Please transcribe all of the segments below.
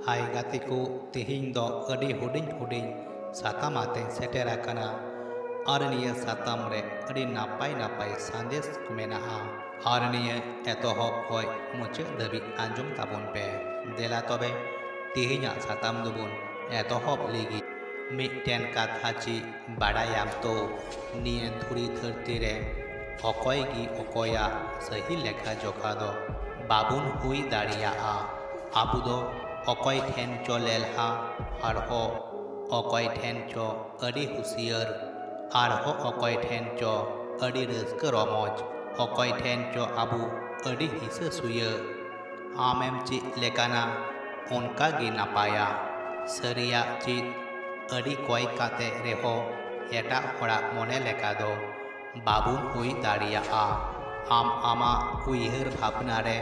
Hai gatiku tihiñ do adi huding satam ateng seterakana arniya satam re adi napai sandes kumenaha arniya etohop hoi muche dabi anjum tabun pe dela tobe tihiña satam dubun etohop ligi miten katha chi badayam to niye dhuri dharti re okoy gi okoya sahi lekha jokha do babun hui dariya'a abu do okoy ठेन चो लेलहा आरहो ओकोय ठेन चो अडी हुसियर आरहो ओकोय ठेन चो अडी rusk रमोज ओकोय ठेन चो आबू अडी हिस सुय आमेम ची लेकाना उनका गी नापाया सरिया ची अडी कोय काते रेहो एटा होड़ा मोने लेका दो बाबुन हुई दाड़िया आम आमा उइहर भावना रे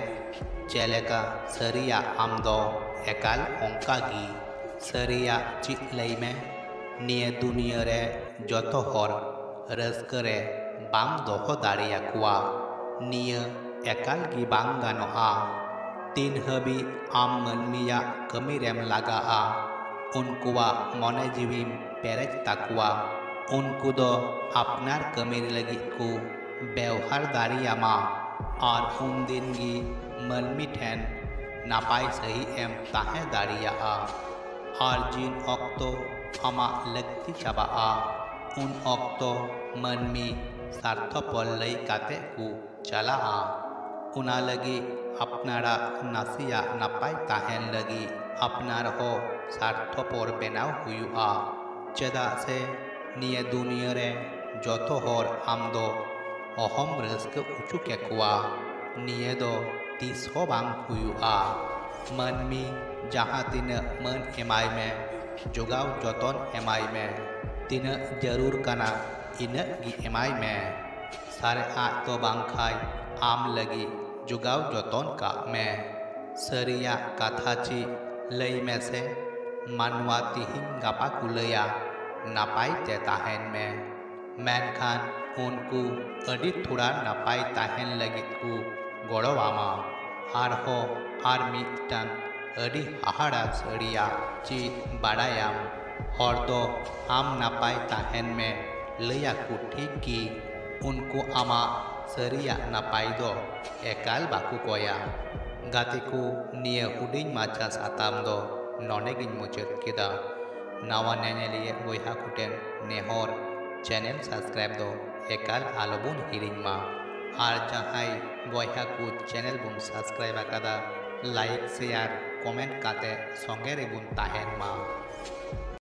चेलेका सरिया आम दो एकाल ओंका गी सरिया ची लई में निये दुनिया रे जतो हर रस्क रे बांग दोहो दाड़िया कुआ निये एकाल गी बांग गानो आ तीन हबी आम मनमिया कमी रेम लगा आ उनकुआ मने जीवीम पेरेज ताकुआ उनको दो अपनार कमी लगी को व्यवहार दाड़िया मा और उन दिन गी मनमी ठेन नापाय सही एम ताहे दाड़िया और जिन अक्तो आमा लगती चाबा उन अक्तो मनमी सार्थपल लई काते को चला उना लगी अपनारा नासिया नापाय ताहेन लगी अपनार हो सार्थपर बेनाव हुआ चेदा से निये दुनिया रे जतो हर आम दो अहम रस्क उचु केकुआ निये दो तीस हो बांग हुआ मनमी जहाँ तीन मन एमाय में जोगाव जतन एमाय में तीन जरूर कना इन गी एमाय में सारे आज तो बांग खाई आम लगी जोगाव जतन का में सरिया काथाची लई में से मानवा तिहिं गापा कुलया नापाय ते ताहेन में मेनखान उनको अडी थोड़ा नापाय ताहेन लगी को गड़वामा आर हो आर मिटन अडी हाहाड़ा सड़िया ची बाड़ायाम हर दो आम नापाय ताहेन में लया को ठीक की उनको आमा सरिया नापाय दो एकाल बाकु कोया गाते को निये हुडिंग माचा साताम दो नोने गिन मुचत किदा नावा नेनेलिए बोया कुटेन नेहर चैनल सब्सक्राइब दो एकाल आलोबुन हिरिंग मा और जहां बोया को चैनल बुन सब्सक्राइब आकादा लाइक शेयर कमेंट काते संगे रे बुन ताहेन मा।